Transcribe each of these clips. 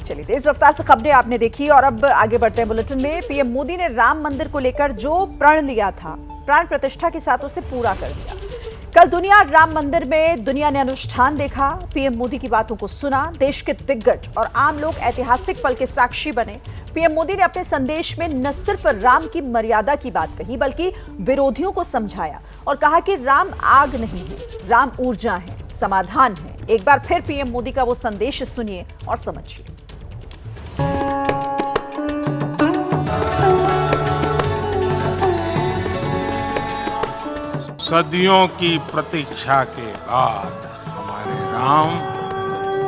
चलिए, तेज रफ्तार से खबरें आपने देखी और अब आगे बढ़ते हैं बुलेटिन में। पीएम मोदी ने राम मंदिर को लेकर जो प्रण लिया था, प्राण प्रतिष्ठा के साथ उसे पूरा कर दिया। कल दुनिया राम मंदिर में दुनिया ने अनुष्ठान देखा, पीएम मोदी की बातों को सुना, देश के दिग्गज और आम लोग ऐतिहासिक पल के साक्षी बने। पीएम मोदी ने अपने संदेश में न सिर्फ राम की मर्यादा की बात कही, बल्कि विरोधियों को समझाया और कहा कि राम आग नहीं है, राम ऊर्जा है, समाधान है। एक बार फिर पीएम मोदी का वो संदेश सुनिए और समझिए। सदियों की प्रतीक्षा के बाद हमारे राम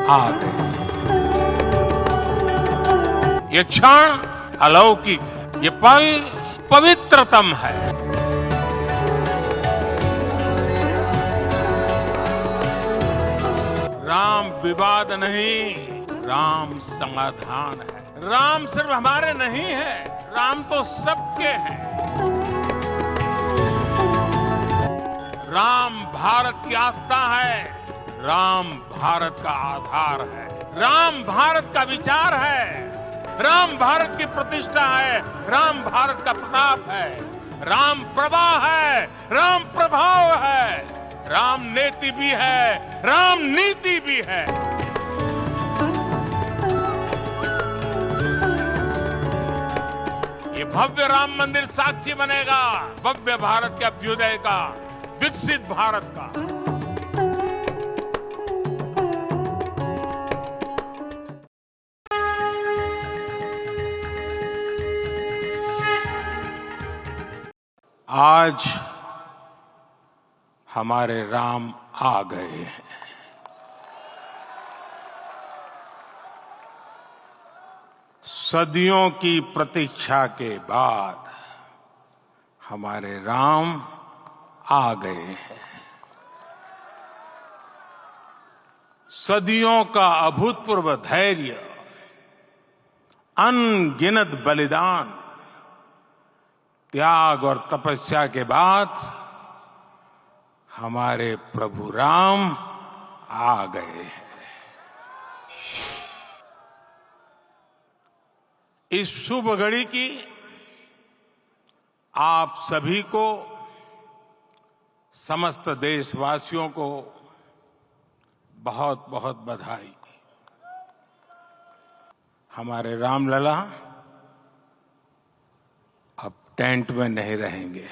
आ गए। ये क्षण अलौकिक है, ये पल पवित्रतम है। राम विवाद नहीं, राम समाधान है। राम सिर्फ हमारे नहीं है, राम तो सबके हैं। राम भारत की आस्था है, राम भारत का आधार है, राम भारत का विचार है, राम भारत की प्रतिष्ठा है, राम भारत का प्रताप है, राम प्रवाह है, राम प्रभाव है, राम नेति भी है, राम नीति भी है। ये भव्य राम मंदिर साक्षी बनेगा भव्य भारत के अभ्युदय का, विकसित भारत का। आज हमारे राम आ गए हैं। सदियों की प्रतीक्षा के बाद हमारे राम आ गए हैं। सदियों का अभूतपूर्व धैर्य, अनगिनत बलिदान, त्याग और तपस्या के बाद हमारे प्रभु राम आ गए हैं। इस शुभ घड़ी की आप सभी को, समस्त देशवासियों को बहुत बहुत बधाई। हमारे रामलला अब टेंट में नहीं रहेंगे।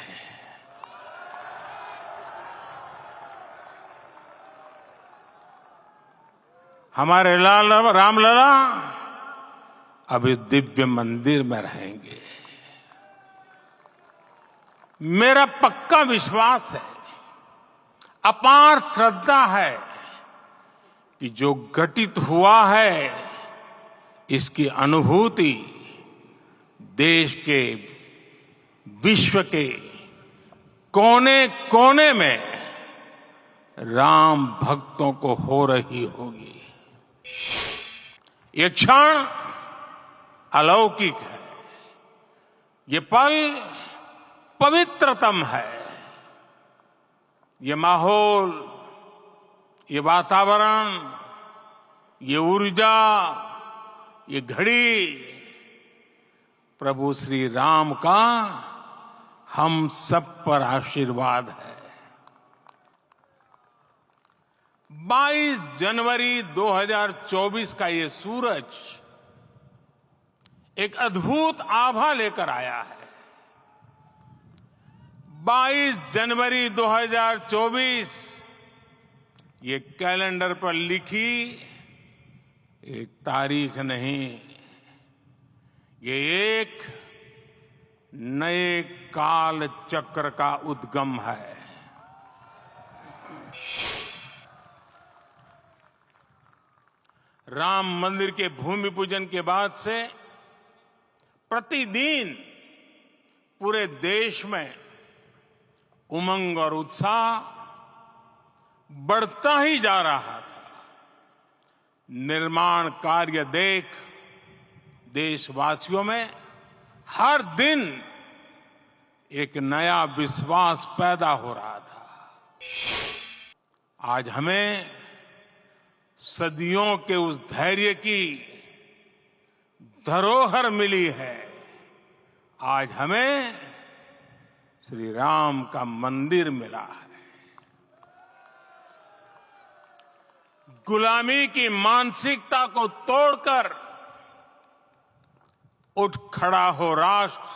हमारे रामलला अब इस दिव्य मंदिर में रहेंगे। मेरा पक्का विश्वास है, अपार श्रद्धा है कि जो घटित हुआ है इसकी अनुभूति देश के, विश्व के कोने कोने में राम भक्तों को हो रही होगी। ये क्षण अलौकिक है, ये पल पवित्रतम है। ये माहौल, ये वातावरण, ये ऊर्जा, ये घड़ी प्रभु श्री राम का हम सब पर आशीर्वाद है। 22 जनवरी 2024 का ये सूरज एक अद्भुत आभा लेकर आया है। 22 जनवरी 2024 ये कैलेंडर पर लिखी एक तारीख नहीं, ये एक नए काल चक्र का उद्गम है। राम मंदिर के भूमि पूजन के बाद से प्रतिदिन पूरे देश में उमंग और उत्साह बढ़ता ही जा रहा था। निर्माण कार्य देख देशवासियों में हर दिन एक नया विश्वास पैदा हो रहा था। आज हमें सदियों के उस धैर्य की धरोहर मिली है। आज हमें श्री राम का मंदिर मिला है। गुलामी की मानसिकता को तोड़कर उठ खड़ा हो राष्ट्र।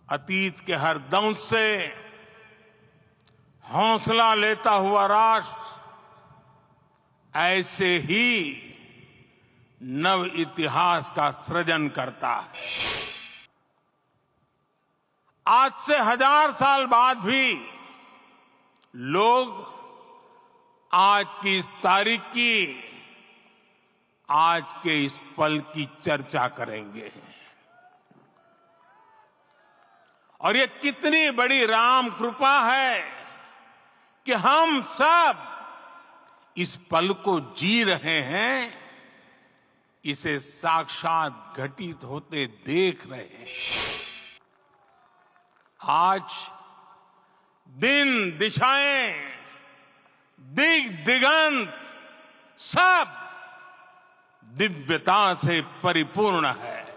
अतीत के हर दंश से हौसला लेता हुआ राष्ट्र ऐसे ही नव इतिहास का सृजन करता है। आज से 1000 साल बाद भी लोग आज की इस तारीख की, आज के इस पल की चर्चा करेंगे। और ये कितनी बड़ी राम कृपा है कि हम सब इस पल को जी रहे हैं, इसे साक्षात घटित होते देख रहे हैं। आज दिन दिशाएं, दिग दिगंत सब दिव्यता से परिपूर्ण है।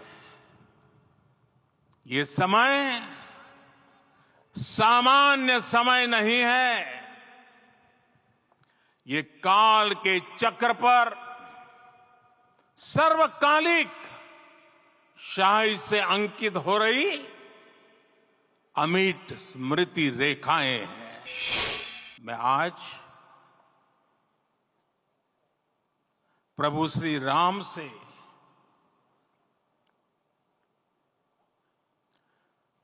ये समय सामान्य समय नहीं है। ये काल के चक्र पर सर्वकालिक शाही से अंकित हो रही अमिट स्मृति रेखाएं हैं। मैं आज प्रभु श्री राम से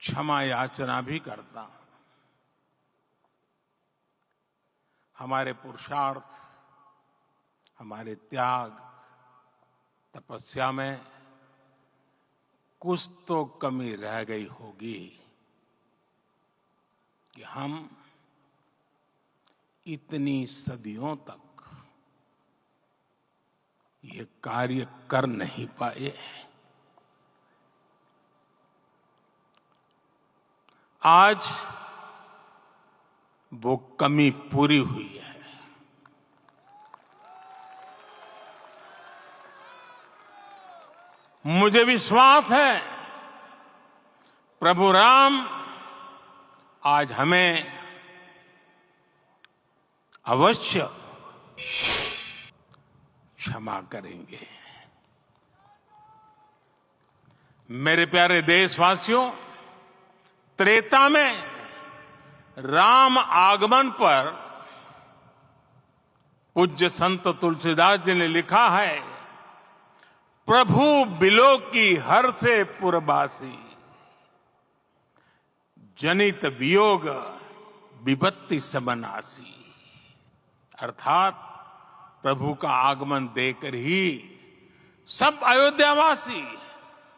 क्षमा याचना भी करता हूं। हमारे पुरुषार्थ, हमारे त्याग, तपस्या में कुछ तो कमी रह गई होगी कि हम इतनी सदियों तक ये कार्य कर नहीं पाए। आज वो कमी पूरी हुई है। मुझे विश्वास है प्रभु राम आज हमें अवश्य क्षमा करेंगे। मेरे प्यारे देशवासियों, त्रेता में राम आगमन पर पूज्य संत तुलसीदास जी ने लिखा है, प्रभु बिलो की हर से पुरबासी, जनित वियोग विपत्ति सबनासी। अर्थात प्रभु का आगमन देकर ही सब अयोध्यावासी,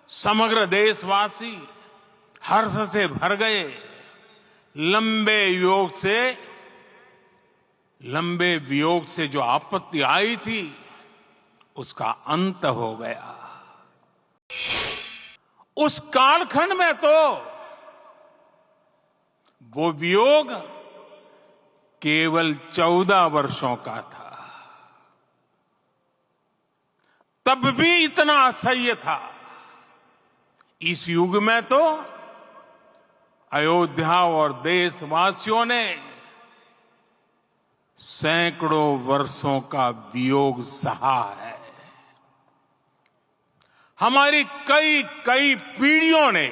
समग्र देशवासी हर्ष से भर गए। लंबे वियोग से जो आपत्ति आई थी उसका अंत हो गया। उस कालखंड में तो वो वियोग केवल 14 वर्षों का था। तब भी इतना असह्य था। इस युग में तो अयोध्या और देशवासियों ने सैकड़ों वर्षों का वियोग सहा है। हमारी कई कई पीढ़ियों ने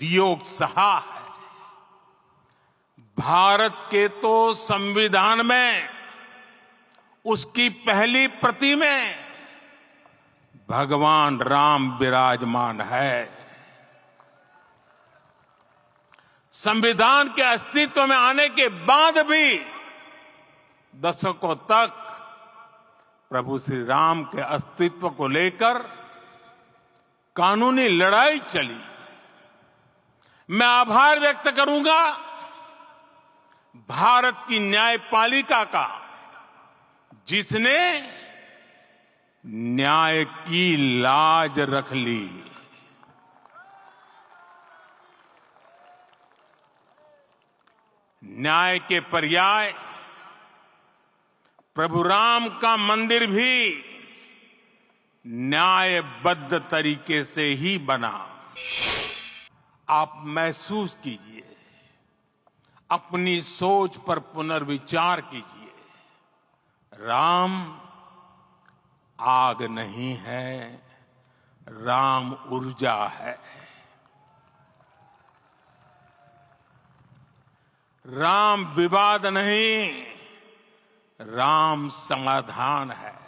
वियोग सहा है। भारत के तो संविधान में उसकी पहली प्रति में भगवान राम विराजमान है। संविधान के अस्तित्व में आने के बाद भी दशकों तक प्रभु श्री राम के अस्तित्व को लेकर कानूनी लड़ाई चली। मैं आभार व्यक्त करूंगा भारत की न्यायपालिका का, जिसने न्याय की लाज रख ली। न्याय के पर्याय प्रभु राम का मंदिर भी न्यायबद्ध तरीके से ही बना। आप महसूस कीजिए, अपनी सोच पर पुनर्विचार कीजिए। राम आग नहीं है, राम ऊर्जा है। राम विवाद नहीं, राम समाधान है।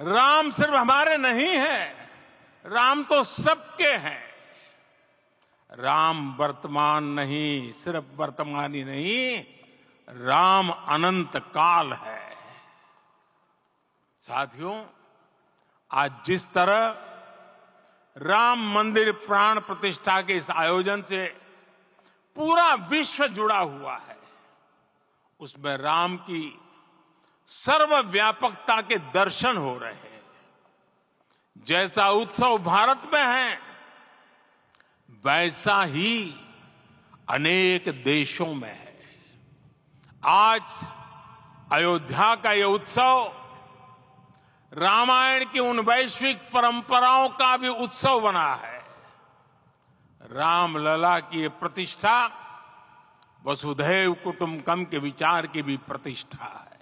राम सिर्फ हमारे नहीं है, राम तो सबके हैं। राम वर्तमान नहीं, सिर्फ वर्तमान ही नहीं, राम अनंत काल है। साथियों, आज जिस तरह राम मंदिर प्राण प्रतिष्ठा के इस आयोजन से पूरा विश्व जुड़ा हुआ है, उसमें राम की सर्वव्यापकता के दर्शन हो रहे हैं। जैसा उत्सव भारत में है, वैसा ही अनेक देशों में है। आज अयोध्या का यह उत्सव रामायण की उन वैश्विक परंपराओं का भी उत्सव बना है। रामलला की ये प्रतिष्ठा वसुधैव कुटुंबकम के विचार की भी प्रतिष्ठा है।